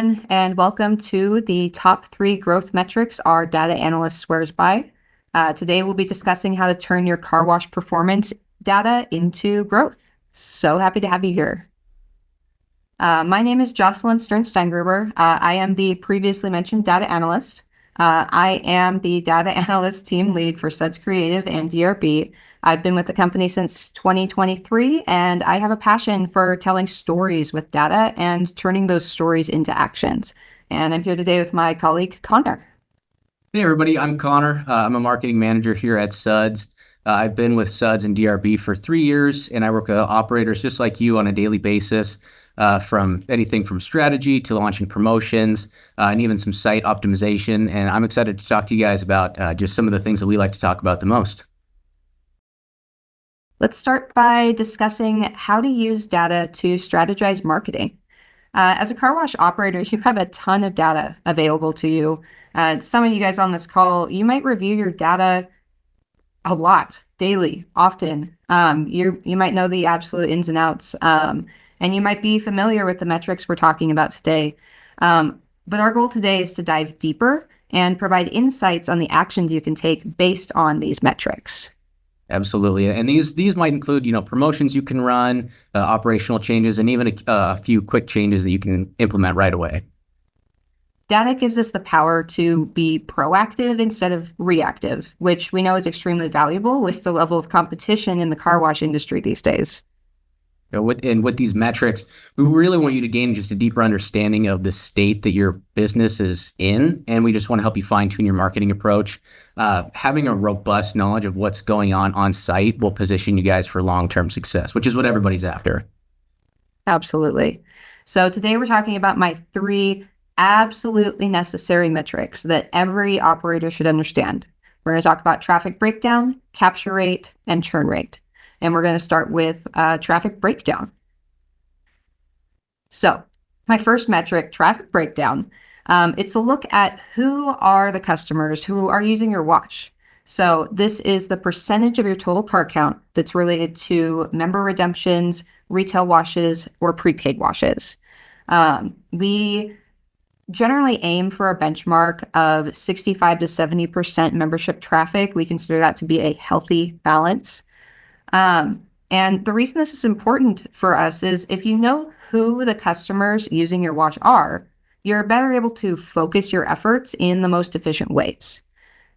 everyone, and welcome to the top 3 growth metrics our data analyst swears by. Today, we'll be discussing how to turn your car wash performance data into growth. So happy to have you here. My name is Jocelyn Stern-Steingruber. I am the previously mentioned data analyst. I am the data analyst team lead for Suds Creative and DRB. I've been with the company since 2023, and I have a passion for telling stories with data and turning those stories into actions. And I'm here today with my colleague, Connor. Hey everybody, I'm Connor. I'm a marketing manager here at Suds. I've been with Suds and DRB for 3 years, and I work with operators just like you on a daily basis, from anything from strategy to launching promotions, and even some site optimization. And I'm excited to talk to you guys about just some of the things that we like to talk about the most. Let's start by discussing how to use data to strategize marketing. As a car wash operator, you have a ton of data available to you. Some of you guys on this call, you might review your data a lot, daily, often. You might know the absolute ins and outs, and you might be familiar with the metrics we're talking about today. But our goal today is to dive deeper and provide insights on the actions you can take based on these metrics. Absolutely. And these might include, promotions you can run, operational changes, and even a few quick changes that you can implement right away. Data gives us the power to be proactive instead of reactive, which we know is extremely valuable with the level of competition in the car wash industry these days. With these metrics, we really want you to gain just a deeper understanding of the state that your business is in, and we just want to help you fine-tune your marketing approach. Having a robust knowledge of what's going on site will position you guys for long-term success, which is what everybody's after. Absolutely. So today we're talking about my 3 absolutely necessary metrics that every operator should understand. We're going to talk about traffic breakdown, capture rate, and churn rate. And we're going to start with traffic breakdown. So my first metric, traffic breakdown, it's a look at who are the customers who are using your wash. So this is the percentage of your total car count that's related to member redemptions, retail washes, or prepaid washes. We generally aim for a benchmark of 65 to 70% membership traffic. We consider that to be a healthy balance. And the reason this is important for us is if you know who the customers using your wash are, you're better able to focus your efforts in the most efficient ways.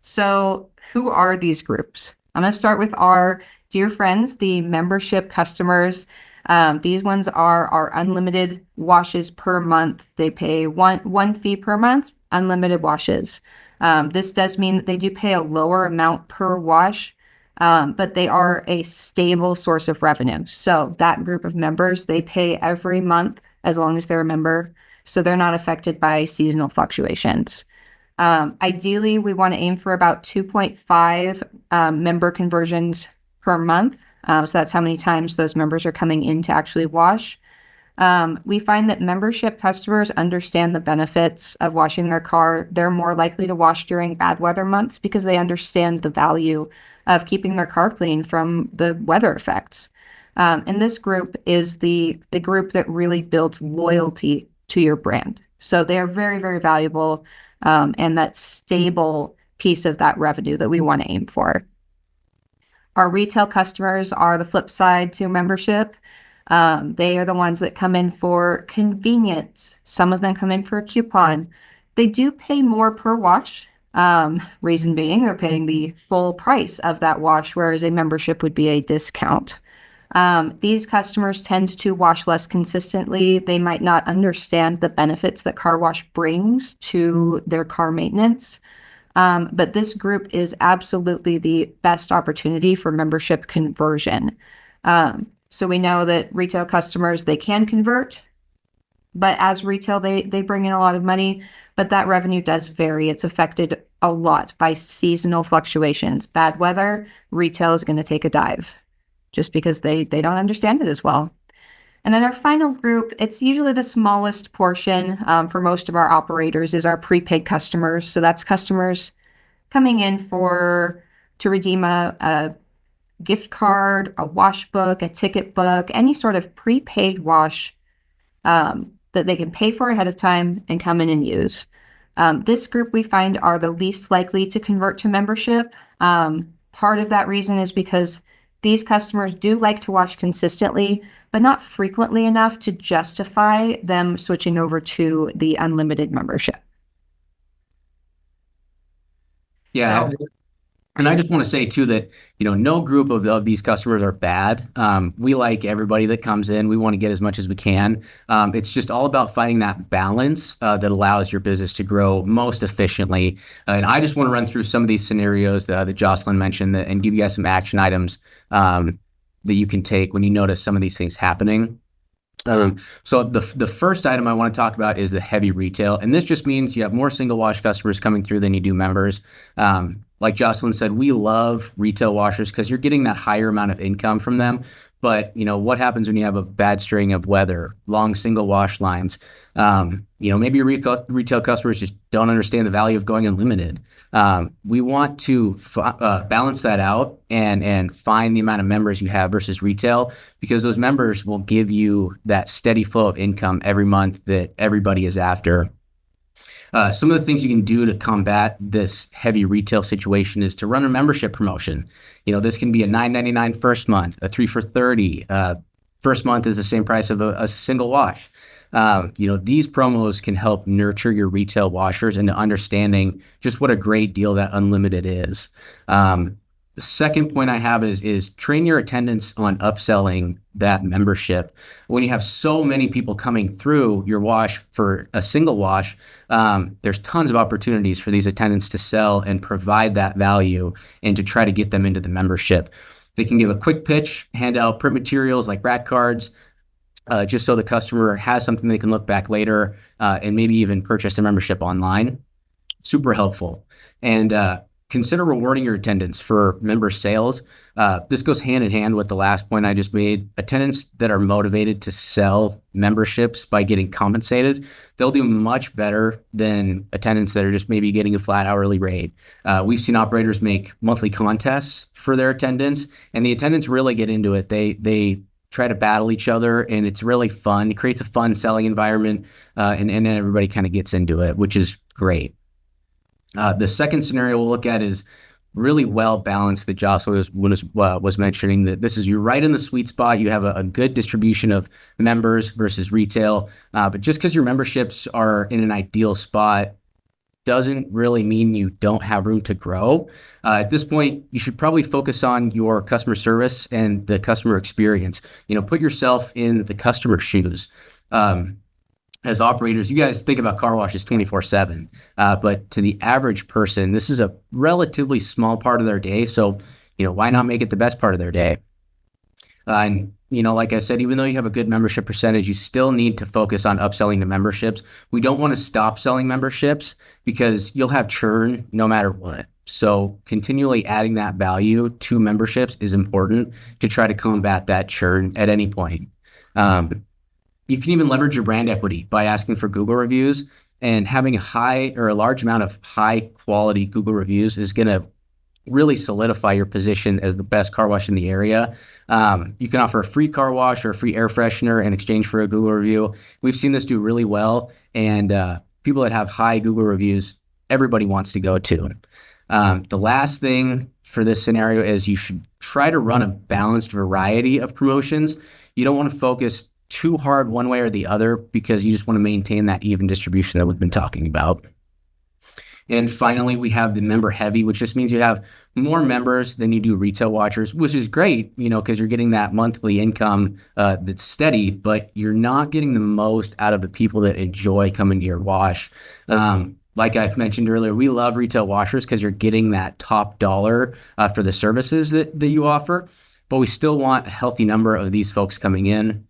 So who are these groups? I'm going to start with our dear friends, the membership customers. These ones are our unlimited washes per month. They pay one fee per month, unlimited washes. This does mean that they do pay a lower amount per wash, but they are a stable source of revenue. So that group of members, they pay every month as long as they're a member. So they're not affected by seasonal fluctuations. Ideally, we want to aim for about 2.5 member conversions per month. So that's how many times those members are coming in to actually wash. We find that membership customers understand the benefits of washing their car. They're more likely to wash during bad weather months because they understand the value of keeping their car clean from the weather effects. And this group is the group that really builds loyalty to your brand. So they're very, very valuable, and that stable piece of that revenue that we want to aim for. Our retail customers are the flip side to membership. They are the ones that come in for convenience. Some of them come in for a coupon. They do pay more per wash. Reason being, they're paying the full price of that wash, whereas a membership would be a discount. These customers tend to wash less consistently. They might not understand the benefits that car wash brings to their car maintenance. But this group is absolutely the best opportunity for membership conversion. So we know that retail customers, they can convert, but as retail, they bring in a lot of money, but that revenue does vary. It's affected a lot by seasonal fluctuations. Bad weather, retail is going to take a dive just because they don't understand it as well. And then our final group, it's usually the smallest portion for most of our operators, is our prepaid customers. So that's customers coming in to redeem a gift card, a wash book, a ticket book, any sort of prepaid wash that they can pay for ahead of time and come in and use. This group we find are the least likely to convert to membership. Part of that reason is because these customers do like to watch consistently, but not frequently enough to justify them switching over to the unlimited membership. Yeah. And I just want to say too that, no group of these customers are bad. We like everybody that comes in. We want to get as much as we can. It's just all about finding that balance that allows your business to grow most efficiently. And I just want to run through some of these scenarios that Jocelyn mentioned and give you guys some action items that you can take when you notice some of these things happening. So the first item I want to talk about is the heavy retail. And this just means you have more single wash customers coming through than you do members. Like Jocelyn said, we love retail washers because you're getting that higher amount of income from them. But, what happens when you have a bad string of weather, long single wash lines? Maybe your retail customers just don't understand the value of going unlimited. We want to balance that out and find the amount of members you have versus retail, because those members will give you that steady flow of income every month that everybody is after. Some of the things you can do to combat this heavy retail situation is to run a membership promotion. This can be a $9.99 first month, a 3 for $30. First month is the same price of a single wash. These promos can help nurture your retail washers into understanding just what a great deal that unlimited is. The second point I have is train your attendants on upselling that membership. When you have so many people coming through your wash for a single wash, there's tons of opportunities for these attendants to sell and provide that value and to try to get them into the membership. They can give a quick pitch, hand out print materials like rack cards, just so the customer has something they can look back later and maybe even purchase a membership online. Super helpful. And consider rewarding your attendants for member sales. This goes hand in hand with the last point I just made. Attendants that are motivated to sell memberships by getting compensated, they'll do much better than attendants that are just maybe getting a flat hourly rate. We've seen operators make monthly contests for their attendants, and the attendants really get into it. They try to battle each other, and it's really fun. It creates a fun selling environment, and everybody kind of gets into it, which is great. The second scenario we'll look at is really well balanced that Jocelyn was mentioning, that this is, you're right in the sweet spot. You have a good distribution of members versus retail, but just because your memberships are in an ideal spot doesn't really mean you don't have room to grow. At this point, you should probably focus on your customer service and the customer experience. Put yourself in the customer's shoes. As operators, you guys think about car washes 24/7, but to the average person, this is a relatively small part of their day. So, why not make it the best part of their day? And, like I said, even though you have a good membership percentage, you still need to focus on upselling the memberships. We don't want to stop selling memberships because you'll have churn no matter what. So continually adding that value to memberships is important to try to combat that churn at any point. You can even leverage your brand equity by asking for Google reviews, and having a large amount of high quality Google reviews is going to really solidify your position as the best car wash in the area. You can offer a free car wash or a free air freshener in exchange for a Google review. We've seen this do really well, and people that have high Google reviews, everybody wants to go to. The last thing for this scenario is you should try to run a balanced variety of promotions. You don't want to focus too hard one way or the other because you just want to maintain that even distribution that we've been talking about. And finally, we have the member heavy, which just means you have more members than you do retail watchers, which is great, because you're getting that monthly income that's steady, but you're not getting the most out of the people that enjoy coming to your wash. Like I mentioned earlier, we love retail washers because you're getting that top dollar for the services that you offer, but we still want a healthy number of these folks coming in.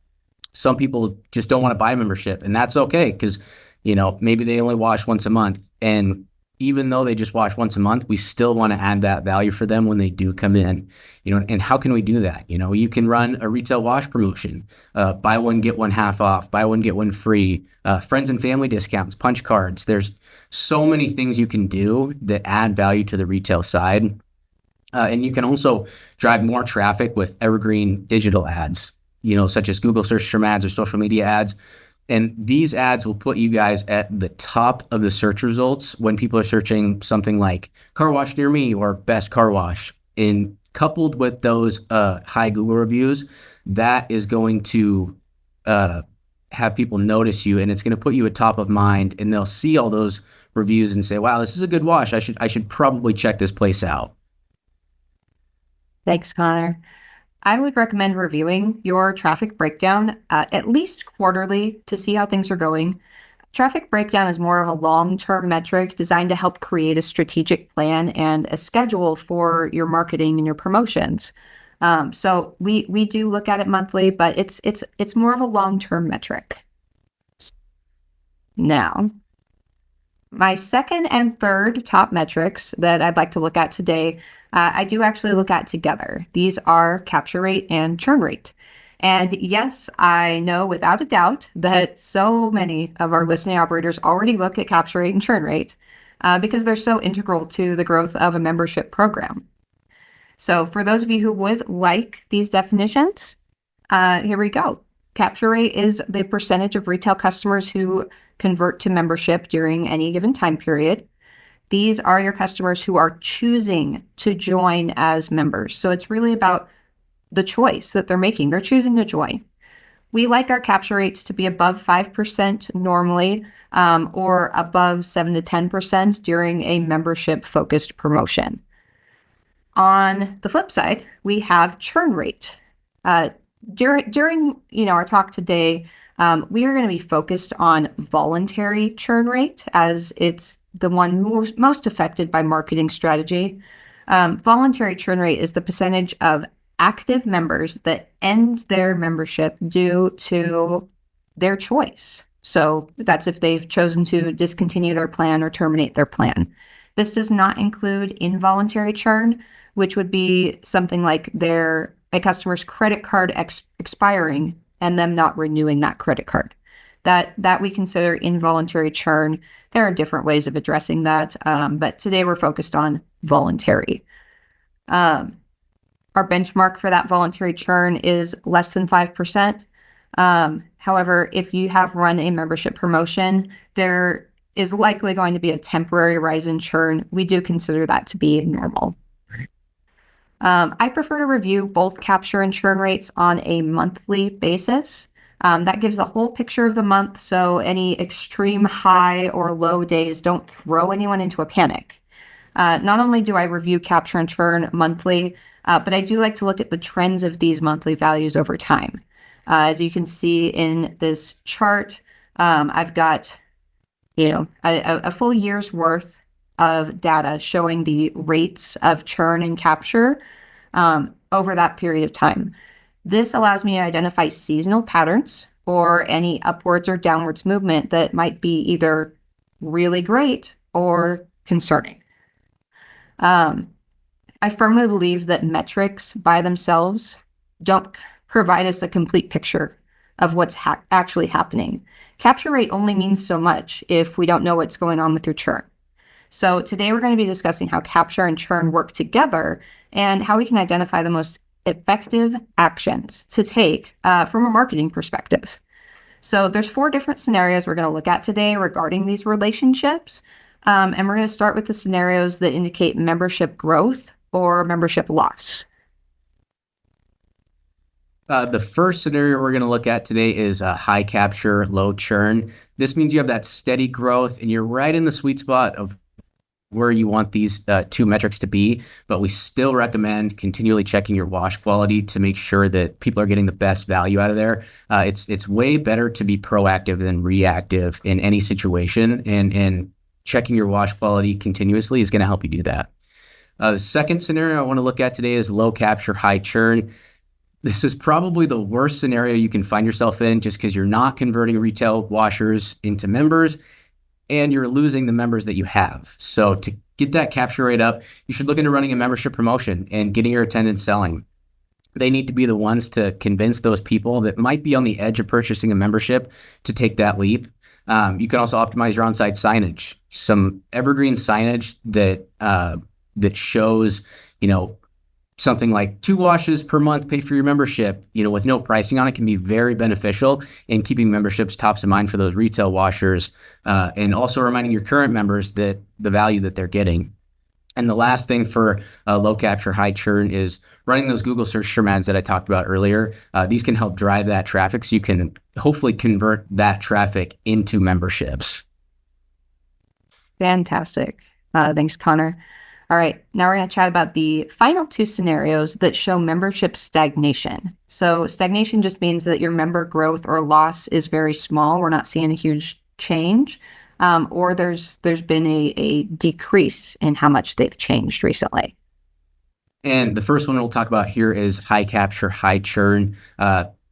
Some people just don't want to buy a membership, and that's okay because, maybe they only wash once a month. And even though they just wash once a month, we still want to add that value for them when they do come in. And how can we do that? You can run a retail wash promotion, buy one, get one half off, buy one, get one free, friends and family discounts, punch cards. There's so many things you can do that add value to the retail side. And you can also drive more traffic with evergreen digital ads, such as Google search term ads or social media ads. And these ads will put you guys at the top of the search results when people are searching something like car wash near me or best car wash. And coupled with those high Google reviews, that is going to uh, have people notice you, and it's going to put you at top of mind, and they'll see all those reviews and say, wow, this is a good wash. I should probably check this place out. Thanks, Connor. I would recommend reviewing your traffic breakdown at least quarterly to see how things are going. Traffic breakdown is more of a long-term metric designed to help create a strategic plan and a schedule for your marketing and your promotions. So we do look at it monthly, but it's more of a long-term metric. Now, my second and third top metrics that I'd like to look at today, I do actually look at together. These are capture rate and churn rate. And yes, I know without a doubt that so many of our listening operators already look at capture rate and churn rate because they're so integral to the growth of a membership program. So for those of you who would like these definitions, here we go. Capture rate is the percentage of retail customers who convert to membership during any given time period. These are your customers who are choosing to join as members. So it's really about the choice that they're making. They're choosing to join. We like our capture rates to be above 5% normally, or above 7 to 10% during a membership-focused promotion. On the flip side, we have churn rate. During our talk today, we are going to be focused on voluntary churn rate as it's the one most affected by marketing strategy. Voluntary churn rate is the percentage of active members that end their membership due to their choice. So that's if they've chosen to discontinue their plan or terminate their plan. This does not include involuntary churn, which would be something like a customer's credit card expiring and them not renewing that credit card. That we consider involuntary churn. There are different ways of addressing that, but today we're focused on voluntary. Our benchmark for that voluntary churn is less than 5%. However, if you have run a membership promotion, there is likely going to be a temporary rise in churn. We do consider that to be normal. I prefer to review both capture and churn rates on a monthly basis. That gives the whole picture of the month, so any extreme high or low days don't throw anyone into a panic. Not only do I review capture and churn monthly, but I do like to look at the trends of these monthly values over time. As you can see in this chart, I've got a full year's worth of data showing the rates of churn and capture over that period of time. This allows me to identify seasonal patterns or any upwards or downwards movement that might be either really great or concerning. I firmly believe that metrics by themselves don't provide us a complete picture of what's actually happening. Capture rate only means so much if we don't know what's going on with your churn. So today we're going to be discussing how capture and churn work together and how we can identify the most effective actions to take from a marketing perspective. So there's 4 different scenarios we're going to look at today regarding these relationships. And we're going to start with the scenarios that indicate membership growth or membership loss. The first scenario we're going to look at today is high capture, low churn. This means you have that steady growth and you're right in the sweet spot of where you want these 2 metrics to be, but we still recommend continually checking your wash quality to make sure that people are getting the best value out of there. It's way better to be proactive than reactive in any situation, and checking your wash quality continuously is going to help you do that. The second scenario I want to look at today is low capture, high churn. This is probably the worst scenario you can find yourself in just because you're not converting retail washers into members and you're losing the members that you have. So to get that capture rate up, you should look into running a membership promotion and getting your attendants selling. They need to be the ones to convince those people that might be on the edge of purchasing a membership to take that leap. You can also optimize your on-site signage. Some evergreen signage that shows, something like 2 washes per month pay for your membership, with no pricing on it can be very beneficial in keeping memberships tops of mind for those retail washers, and also reminding your current members that the value that they're getting. And the last thing for low capture, high churn is running those Google search term ads that I talked about earlier. These can help drive that traffic so you can hopefully convert that traffic into memberships. Fantastic. Thanks, Connor. All right, now we're going to chat about the final two scenarios that show membership stagnation. So stagnation just means that your member growth or loss is very small. We're not seeing a huge change, or there's been a decrease in how much they've changed recently. And the first one we'll talk about here is high capture, high churn.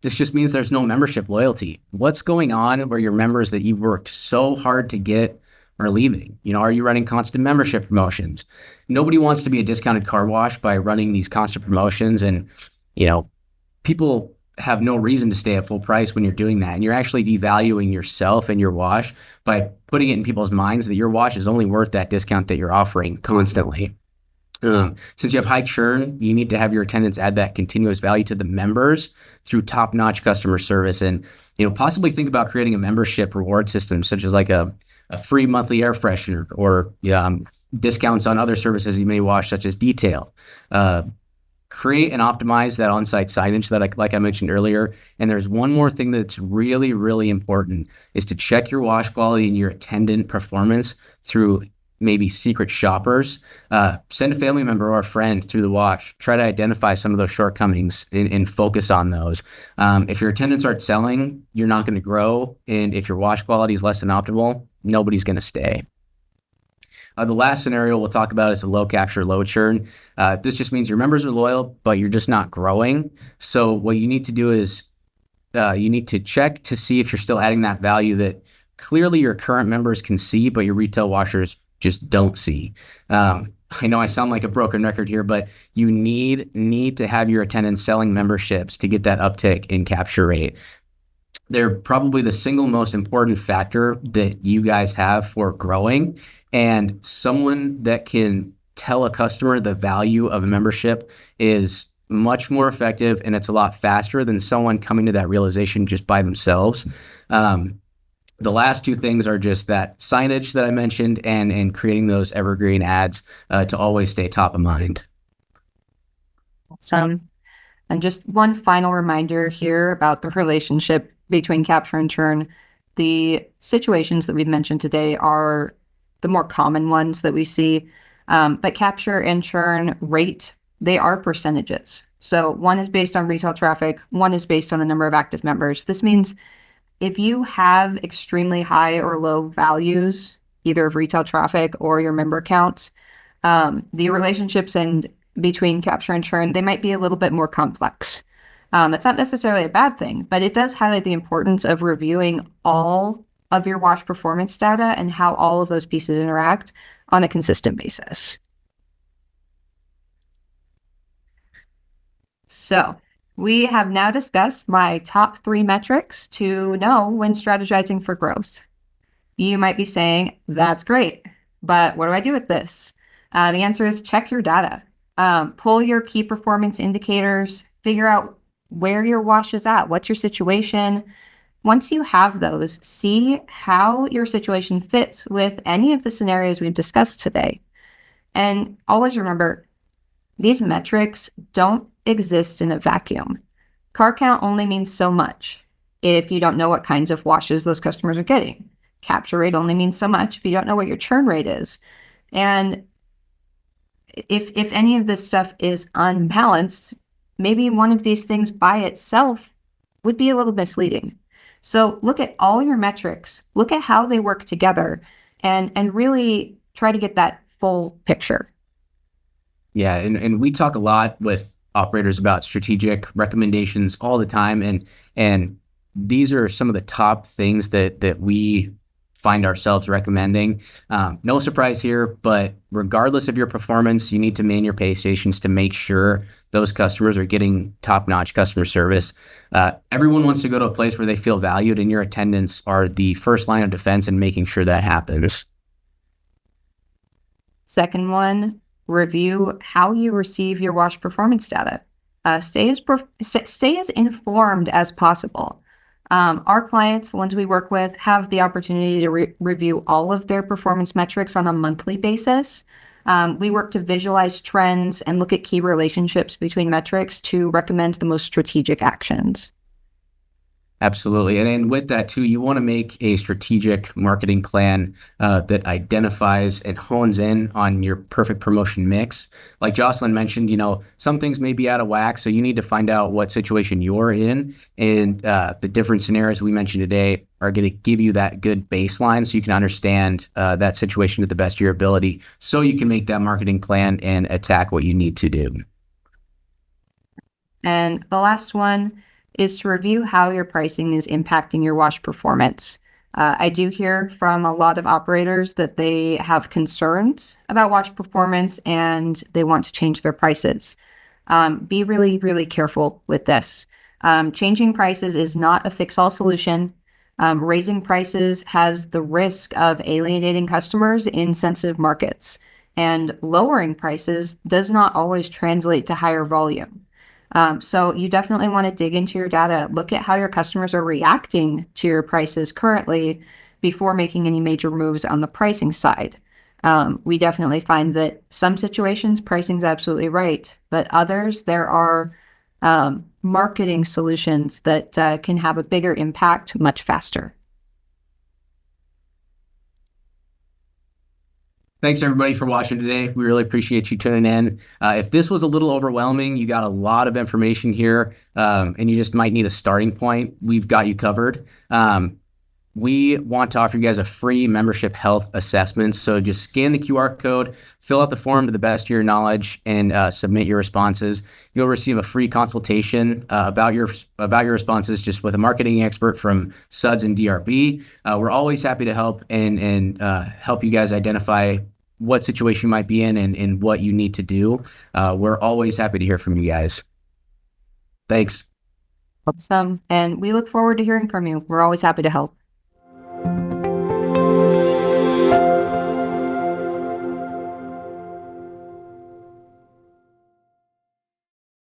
This just means there's no membership loyalty. What's going on where your members that you've worked so hard to get are leaving? Are you running constant membership promotions? Nobody wants to be a discounted car wash by running these constant promotions. And, people have no reason to stay at full price when you're doing that. And you're actually devaluing yourself and your wash by putting it in people's minds that your wash is only worth that discount that you're offering constantly. Since you have high churn, you need to have your attendants add that continuous value to the members through top-notch customer service, and possibly think about creating a membership reward system, such as like a free monthly air freshener or discounts on other services you may wash, such as detail. Create and optimize that on-site signage that, like I mentioned earlier. And there's one more thing that's really, really important is to check your wash quality and your attendant performance through maybe secret shoppers. Send a family member or a friend through the wash. Try to identify some of those shortcomings and focus on those. If your attendants aren't selling, you're not going to grow. And if your wash quality is less than optimal, nobody's going to stay. The last scenario we'll talk about is a low capture, low churn. This just means your members are loyal, but you're just not growing. So what you need to do is you need to check to see if you're still adding that value that clearly your current members can see, but your retail washers just don't see. I know I sound like a broken record here, but you need to have your attendants selling memberships to get that uptick in capture rate. They're probably the single most important factor that you guys have for growing, and someone that can tell a customer the value of a membership is much more effective, and it's a lot faster than someone coming to that realization just by themselves. The last two things are just that signage that I mentioned and creating those evergreen ads to always stay top of mind. Awesome. And just one final reminder here about the relationship between capture and churn. The situations that we've mentioned today are the more common ones that we see, but capture and churn rate, they are percentages. So one is based on retail traffic, one is based on the number of active members. This means if you have extremely high or low values, either of retail traffic or your member counts, the relationships and between capture and churn, they might be a little bit more complex. It's not necessarily a bad thing, but it does highlight the importance of reviewing all of your wash performance data and how all of those pieces interact on a consistent basis. So we have now discussed my top 3 metrics to know when strategizing for growth. You might be saying, that's great, but what do I do with this? The answer is check your data. Pull your key performance indicators, figure out where your wash is at, what's your situation. Once you have those, see how your situation fits with any of the scenarios we've discussed today. And always remember, these metrics don't exist in a vacuum. Car count only means so much if you don't know what kinds of washes those customers are getting. Capture rate only means so much if you don't know what your churn rate is. And if any of this stuff is unbalanced, maybe one of these things by itself would be a little misleading. So look at all your metrics, look at how they work together, and really try to get that full picture. Yeah, and we talk a lot with operators about strategic recommendations all the time, and these are some of the top things that we find ourselves recommending. No surprise here, but regardless of your performance, you need to man your pay stations to make sure those customers are getting top-notch customer service. Everyone wants to go to a place where they feel valued, and your attendants are the first line of defense in making sure that happens. Second one, review how you receive your wash performance data. Stay as informed as possible. Our clients, the ones we work with, have the opportunity to review all of their performance metrics on a monthly basis. We work to visualize trends and look at key relationships between metrics to recommend the most strategic actions. Absolutely. And with that too, you want to make a strategic marketing plan that identifies and hones in on your perfect promotion mix. Like Jocelyn mentioned, some things may be out of whack. So you need to find out what situation you're in. And the different scenarios we mentioned today are going to give you that good baseline so you can understand that situation to the best of your ability so you can make that marketing plan and attack what you need to do. And the last one is to review how your pricing is impacting your wash performance. I do hear from a lot of operators that they have concerns about wash performance and they want to change their prices. Be really, really careful with this. Changing prices is not a fix-all solution. Raising prices has the risk of alienating customers in sensitive markets, and lowering prices does not always translate to higher volume. So you definitely want to dig into your data, look at how your customers are reacting to your prices currently before making any major moves on the pricing side. We definitely find that some situations pricing is absolutely right, but others there are marketing solutions that can have a bigger impact much faster. Thanks everybody for watching today. We really appreciate you tuning in. If this was a little overwhelming, you got a lot of information here, and you just might need a starting point, we've got you covered. We want to offer you guys a free membership health assessment. So just scan the QR code, fill out the form to the best of your knowledge, and submit your responses. You'll receive a free consultation about your responses just with a marketing expert from Suds and DRB. We're always happy to help and help you guys identify what situation you might be in and what you need to do. We're always happy to hear from you guys. Thanks. Awesome. And we look forward to hearing from you. We're always happy to help.